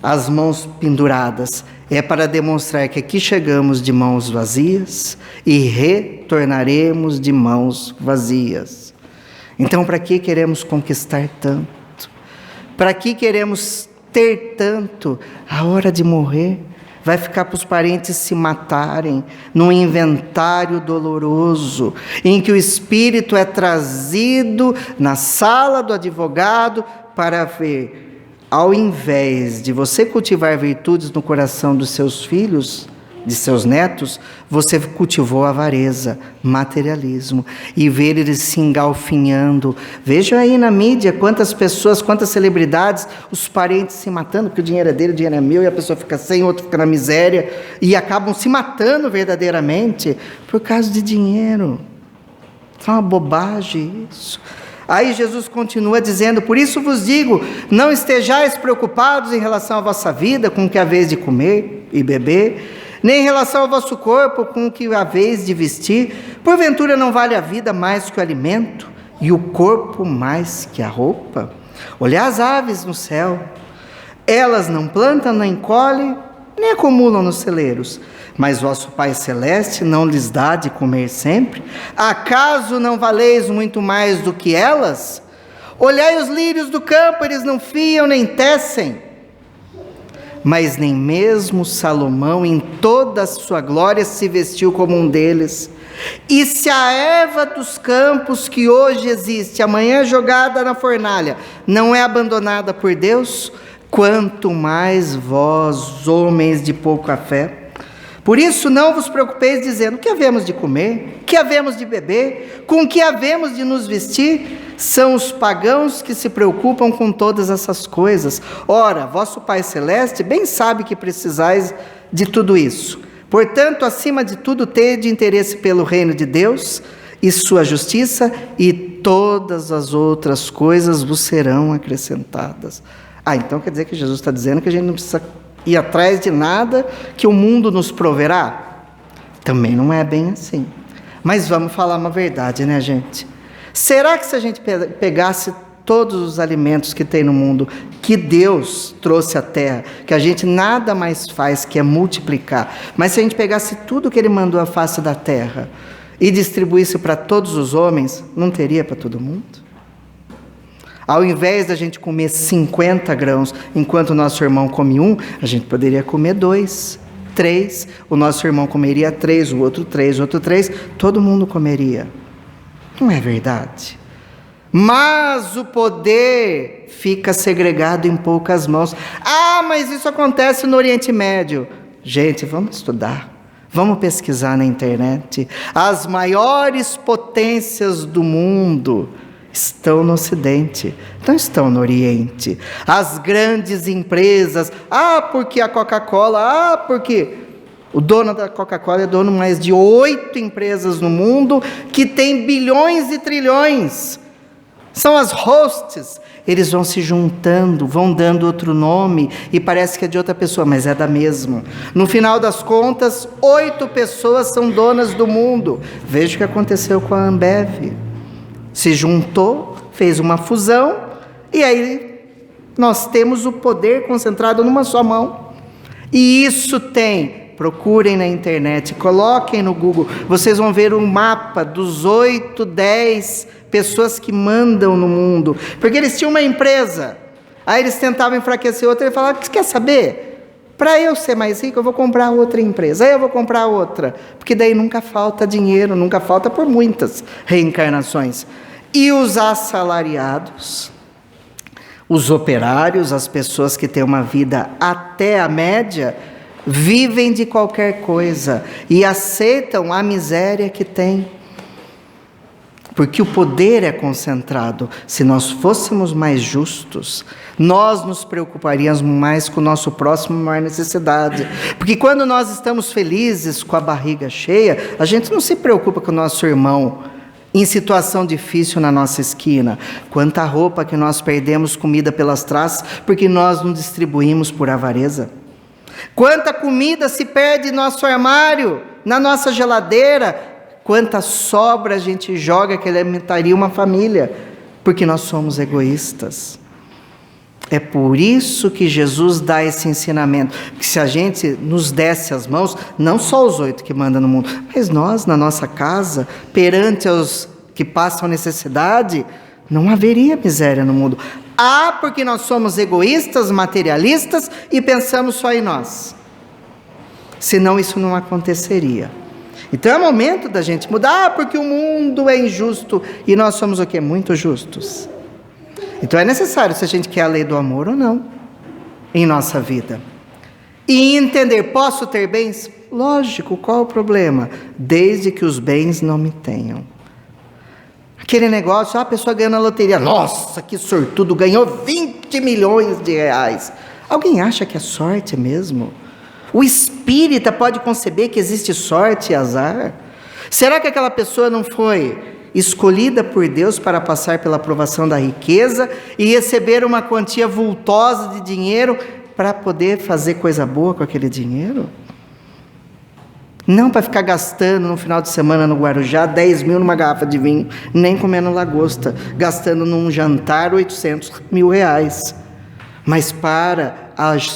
As mãos penduradas é para demonstrar que aqui chegamos de mãos vazias e retornaremos de mãos vazias. Então, para que queremos conquistar tanto? Para que queremos ter tanto? A hora de morrer vai ficar para os parentes se matarem num inventário doloroso, em que o espírito é trazido na sala do advogado para ver, ao invés de você cultivar virtudes no coração dos seus filhos, de seus netos, você cultivou avareza, materialismo, e ver eles se engalfinhando. Veja aí na mídia quantas pessoas, quantas celebridades, os parentes se matando, porque o dinheiro é dele, o dinheiro é meu, e a pessoa fica sem, o outro fica na miséria, e acabam se matando verdadeiramente por causa de dinheiro. É uma bobagem isso. Aí Jesus continua dizendo: por isso vos digo, não estejais preocupados em relação à vossa vida, com o que haveis de comer e beber, nem em relação ao vosso corpo, com o que haveis de vestir. Porventura não vale a vida mais que o alimento, e o corpo mais que a roupa? Olhai as aves no céu, elas não plantam, nem colhem, nem acumulam nos celeiros, mas vosso Pai Celeste não lhes dá de comer sempre? Acaso não valeis muito mais do que elas? Olhai os lírios do campo, eles não fiam nem tecem, mas nem mesmo Salomão em toda a sua glória se vestiu como um deles. E se a erva dos campos que hoje existe, amanhã jogada na fornalha, não é abandonada por Deus, quanto mais vós, homens de pouca fé. Por isso não vos preocupeis dizendo: o que havemos de comer? O que havemos de beber? Com o que havemos de nos vestir? São os pagãos que se preocupam com todas essas coisas. Ora, vosso Pai Celeste bem sabe que precisais de tudo isso. Portanto, acima de tudo, tede interesse pelo reino de Deus e sua justiça, e todas as outras coisas vos serão acrescentadas. Então quer dizer que Jesus está dizendo que a gente não precisa ir atrás de nada que o mundo nos proverá? Também não é bem assim. Mas vamos falar uma verdade, né, gente? Será que se a gente pegasse todos os alimentos que tem no mundo, que Deus trouxe à terra, que a gente nada mais faz que é multiplicar, mas se a gente pegasse tudo que Ele mandou à face da terra e distribuísse para todos os homens, não teria para todo mundo? Ao invés da gente comer 50 grãos, enquanto o nosso irmão come 1, a gente poderia comer 2, 3, o nosso irmão comeria 3, o outro 3, o outro 3, todo mundo comeria. Não é verdade? Mas o poder fica segregado em poucas mãos. Mas isso acontece no Oriente Médio. Gente, vamos estudar, vamos pesquisar na internet. As maiores potências do mundo estão no Ocidente, não estão no Oriente. As grandes empresas, porque a Coca-Cola, porque o dono da Coca-Cola é dono de mais de 8 empresas no mundo, que tem bilhões e trilhões. São as hosts. Eles vão se juntando, vão dando outro nome, e parece que é de outra pessoa, mas é da mesma. No final das contas, 8 pessoas são donas do mundo. Veja o que aconteceu com a Ambev. Se juntou, fez uma fusão, e aí nós temos o poder concentrado numa só mão. E isso procurem na internet, coloquem no Google, vocês vão ver um mapa dos 8, 10 pessoas que mandam no mundo, porque eles tinham uma empresa, aí eles tentavam enfraquecer outra, e falavam: quer saber? Para eu ser mais rico, eu vou comprar outra empresa, aí eu vou comprar outra, porque daí nunca falta dinheiro, nunca falta por muitas reencarnações. E os assalariados, os operários, as pessoas que têm uma vida até a média, vivem de qualquer coisa e aceitam a miséria que têm, porque o poder é concentrado. Se nós fôssemos mais justos, nós nos preocuparíamos mais com o nosso próximo, maior necessidade, porque quando nós estamos felizes, com a barriga cheia, a gente não se preocupa com o nosso irmão em situação difícil na nossa esquina. Quanta roupa que nós perdemos, comida pelas traças, porque nós não distribuímos por avareza. Quanta comida se perde no nosso armário, na nossa geladeira, quanta sobra a gente joga que alimentaria uma família, porque nós somos egoístas. É por isso que Jesus dá esse ensinamento, que se a gente nos desse as mãos, não só os 8 que mandam no mundo, mas nós na nossa casa, perante os que passam necessidade, não haveria miséria no mundo. Porque nós somos egoístas, materialistas e pensamos só em nós. Senão isso não aconteceria. Então é momento da gente mudar, porque o mundo é injusto e nós somos o quê? Muito justos. Então é necessário, se a gente quer a lei do amor ou não, em nossa vida. E entender: posso ter bens? Lógico, qual o problema? Desde que os bens não me tenham. Aquele negócio, a pessoa ganha na loteria, nossa, que sortudo, ganhou 20 milhões de reais. Alguém acha que é sorte mesmo? O espírita pode conceber que existe sorte e azar? Será que aquela pessoa não foi escolhida por Deus para passar pela provação da riqueza e receber uma quantia vultosa de dinheiro para poder fazer coisa boa com aquele dinheiro? Não para ficar gastando no final de semana no Guarujá 10 mil numa garrafa de vinho, nem comendo lagosta, gastando num jantar 800 mil reais, mas para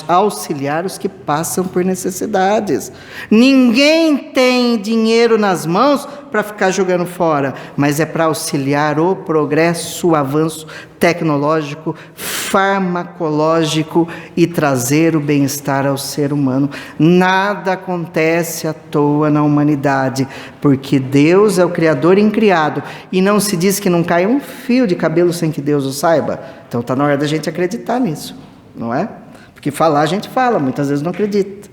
auxiliar os que passam por necessidades. Ninguém tem dinheiro nas mãos para ficar jogando fora, mas é para auxiliar o progresso, o avanço tecnológico, farmacológico e trazer o bem-estar ao ser humano. Nada acontece à toa na humanidade, porque Deus é o Criador incriado, e não se diz que não cai um fio de cabelo sem que Deus o saiba. Então está na hora da gente acreditar nisso, não é? Porque falar a gente fala, muitas vezes não acredita.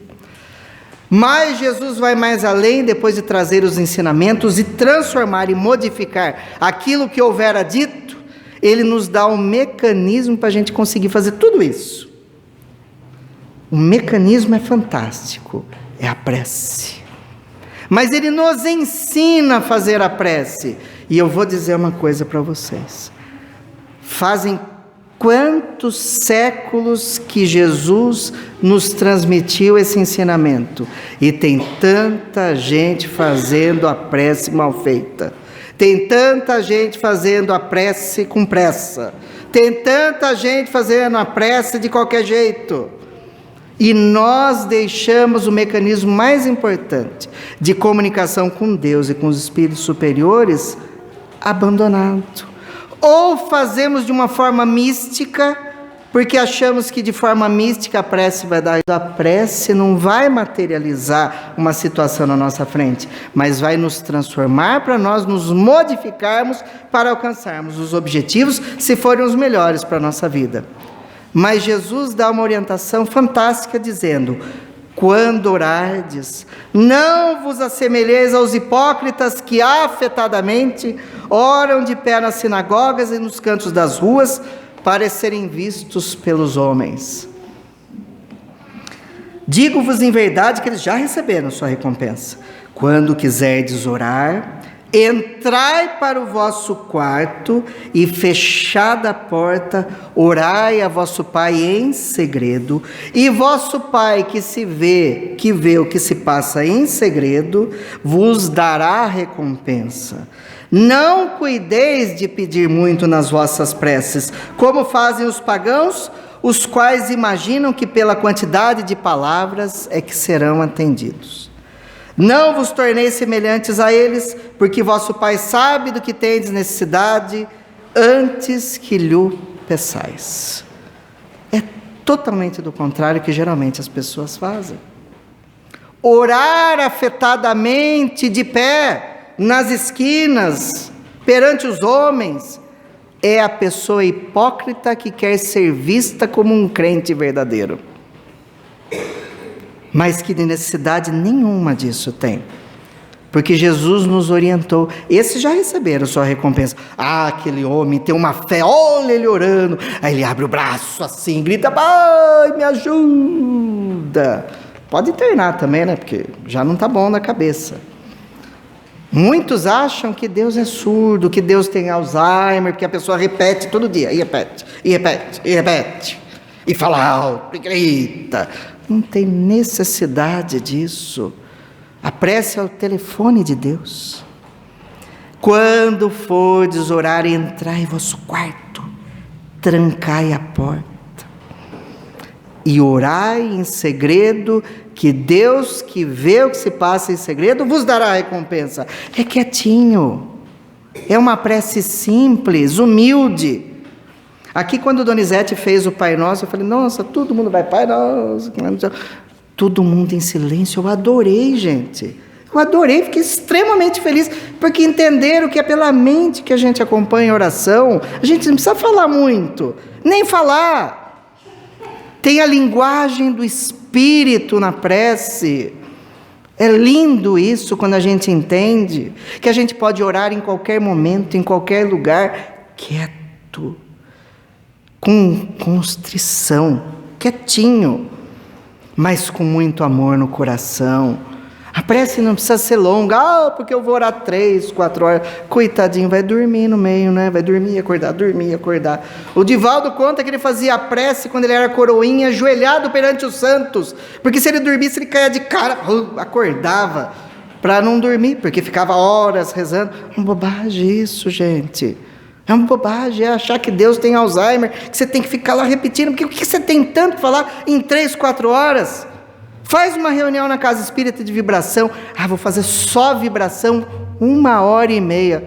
Mas Jesus vai mais além, depois de trazer os ensinamentos e transformar e modificar aquilo que houvera dito, ele nos dá um mecanismo para a gente conseguir fazer tudo isso. O mecanismo é fantástico, é a prece. Mas ele nos ensina a fazer a prece. E eu vou dizer uma coisa para vocês. Fazem quantos séculos que Jesus nos transmitiu esse ensinamento, e tem tanta gente fazendo a prece mal feita, tem tanta gente fazendo a prece com pressa, tem tanta gente fazendo a prece de qualquer jeito, e nós deixamos o mecanismo mais importante de comunicação com Deus e com os espíritos superiores abandonado. Ou fazemos de uma forma mística, porque achamos que de forma mística a prece vai dar. A prece não vai materializar uma situação na nossa frente, mas vai nos transformar para nós nos modificarmos para alcançarmos os objetivos, se forem os melhores para a nossa vida. Mas Jesus dá uma orientação fantástica dizendo: quando orardes, não vos assemelheis aos hipócritas que afetadamente oram de pé nas sinagogas e nos cantos das ruas para serem vistos pelos homens. Digo-vos em verdade que eles já receberam sua recompensa. Quando quiserdes orar, entrai para o vosso quarto e, fechada a porta, orai a vosso Pai em segredo, e vosso Pai que vê o que se passa em segredo, vos dará recompensa. Não cuideis de pedir muito nas vossas preces, como fazem os pagãos, os quais imaginam que pela quantidade de palavras é que serão atendidos. Não vos torneis semelhantes a eles, porque vosso Pai sabe do que tendes necessidade, antes que lhe peçais. É totalmente do contrário que geralmente as pessoas fazem. Orar afetadamente, de pé, nas esquinas, perante os homens, é a pessoa hipócrita que quer ser vista como um crente verdadeiro, mas que de necessidade nenhuma disso tem, porque Jesus nos orientou. Esses já receberam sua recompensa. Aquele homem tem uma fé, olha ele orando, aí ele abre o braço assim, grita: Pai, me ajuda. Pode internar também, né, porque já não está bom na cabeça. Muitos acham que Deus é surdo, que Deus tem Alzheimer, porque a pessoa repete todo dia, e repete, e repete, e repete, e fala alto, e grita. Não tem necessidade disso. A prece é o telefone de Deus. Quando fordes orar, entrai em vosso quarto, trancai a porta, e orai em segredo, que Deus, que vê o que se passa em segredo, vos dará a recompensa. É quietinho, é uma prece simples, humilde. Aqui, quando Donizete fez o Pai Nosso, eu falei: nossa, todo mundo vai Pai Nosso. Todo mundo em silêncio. Eu adorei, gente. Eu adorei, fiquei extremamente feliz, porque entenderam que é pela mente que a gente acompanha a oração. A gente não precisa falar muito, nem falar. Tem a linguagem do Espírito na prece. É lindo isso quando a gente entende que a gente pode orar em qualquer momento, em qualquer lugar, quieto, com constrição, quietinho, mas com muito amor no coração. A prece não precisa ser longa, porque eu vou orar 3, 4 horas. Coitadinho, vai dormir no meio, né? Vai dormir, acordar, dormir, acordar. O Divaldo conta que ele fazia a prece quando ele era coroinha, ajoelhado perante os santos, porque se ele dormisse, ele caía de cara, acordava, para não dormir, porque ficava horas rezando. É uma bobagem isso, gente. É uma bobagem, é achar que Deus tem Alzheimer, que você tem que ficar lá repetindo, porque o que você tem tanto para falar em 3, 4 horas? Faz uma reunião na casa espírita de vibração. Vou fazer só vibração 1h30.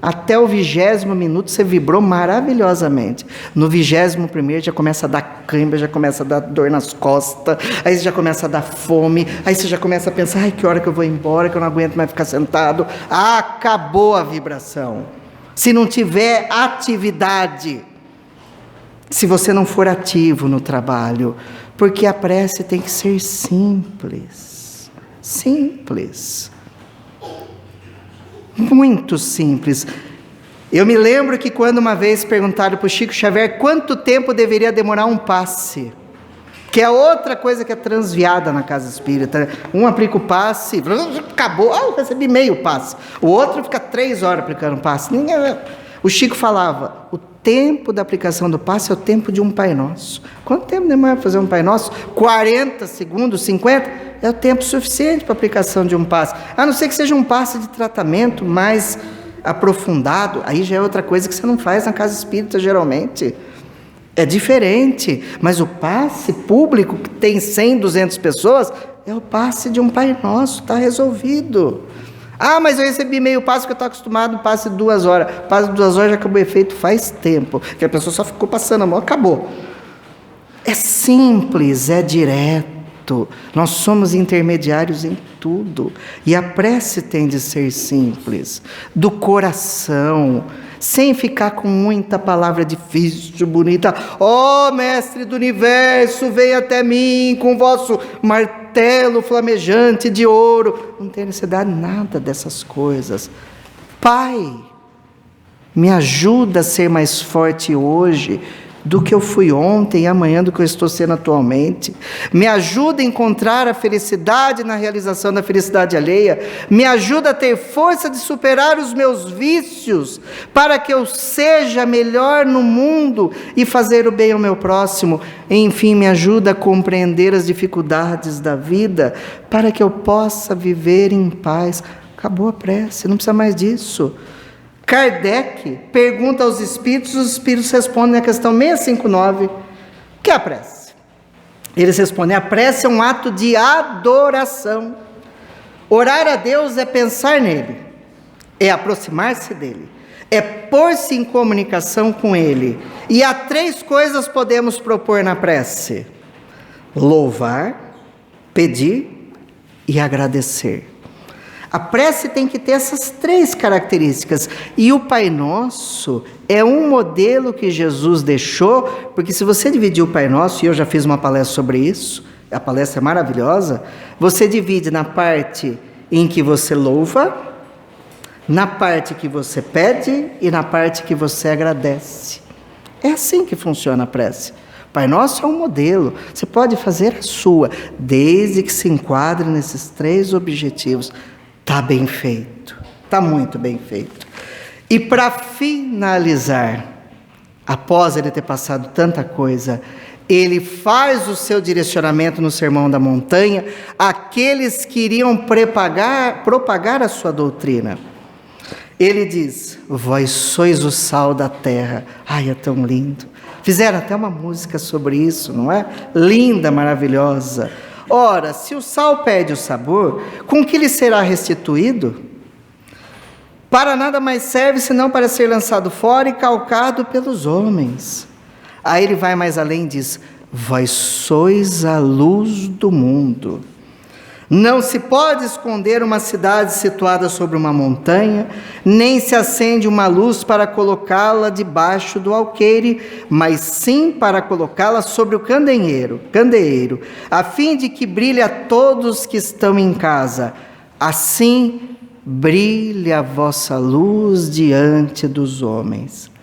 Até o 20º minuto você vibrou maravilhosamente. No 21º já começa a dar cãibra, já começa a dar dor nas costas, aí você já começa a dar fome, aí você já começa a pensar, que hora que eu vou embora, que eu não aguento mais ficar sentado. Acabou a vibração. Se não tiver atividade, se você não for ativo no trabalho, porque a prece tem que ser simples, simples, muito simples. Eu me lembro que quando uma vez perguntaram para o Chico Xavier quanto tempo deveria demorar um passe, que é outra coisa que é transviada na casa espírita. Um aplica o passe, acabou, eu recebi meio passe. O outro fica 3 horas aplicando o passe. O Chico falava, o tempo da aplicação do passe é o tempo de um Pai Nosso. Quanto tempo demora para fazer um Pai Nosso? 40 segundos, 50? É o tempo suficiente para a aplicação de um passe. A não ser que seja um passe de tratamento mais aprofundado, aí já é outra coisa que você não faz na casa espírita geralmente. É diferente, mas o passe público, que tem 100, 200 pessoas, é o passe de um Pai Nosso, está resolvido. Mas eu recebi meio passe porque eu estou acostumado, passe de 2 horas. Passe de 2 horas já acabou o efeito faz tempo, que a pessoa só ficou passando a mão, acabou. É simples, é direto. Nós somos intermediários em tudo. E a prece tem de ser simples, do coração, sem ficar com muita palavra difícil, bonita. Mestre do universo, venha até mim com vosso martelo flamejante de ouro. Não tem necessidade nada dessas coisas. Pai, me ajuda a ser mais forte hoje do que eu fui ontem e amanhã do que eu estou sendo atualmente. Me ajuda a encontrar a felicidade na realização da felicidade alheia. Me ajuda a ter força de superar os meus vícios, para que eu seja melhor no mundo e fazer o bem ao meu próximo. Enfim, me ajuda a compreender as dificuldades da vida, para que eu possa viver em paz. Acabou a prece, não precisa mais disso. Kardec pergunta aos espíritos, os espíritos respondem na questão 659, o que é a prece? Eles respondem, a prece é um ato de adoração. Orar a Deus é pensar nele, é aproximar-se dele, é pôr-se em comunicação com ele. E há 3 coisas podemos propor na prece: louvar, pedir e agradecer. A prece tem que ter essas 3 características. E o Pai Nosso é um modelo que Jesus deixou, porque se você dividir o Pai Nosso, e eu já fiz uma palestra sobre isso, a palestra é maravilhosa, você divide na parte em que você louva, na parte que você pede e na parte que você agradece. É assim que funciona a prece. Pai Nosso é um modelo, você pode fazer a sua, desde que se enquadre nesses 3 objetivos. Está bem feito, está muito bem feito. E para finalizar, após ele ter passado tanta coisa, ele faz o seu direcionamento no Sermão da Montanha àqueles que iriam propagar a sua doutrina. Ele diz, vós sois o sal da terra. É tão lindo. Fizeram até uma música sobre isso, não é? Linda, maravilhosa. Ora, se o sal perde o sabor, com que lhe será restituído? Para nada mais serve senão para ser lançado fora e calcado pelos homens. Aí ele vai mais além e diz, vós sois a luz do mundo. Não se pode esconder uma cidade situada sobre uma montanha, nem se acende uma luz para colocá-la debaixo do alqueire, mas sim para colocá-la sobre o candeeiro, a fim de que brilhe a todos que estão em casa. Assim brilhe a vossa luz diante dos homens.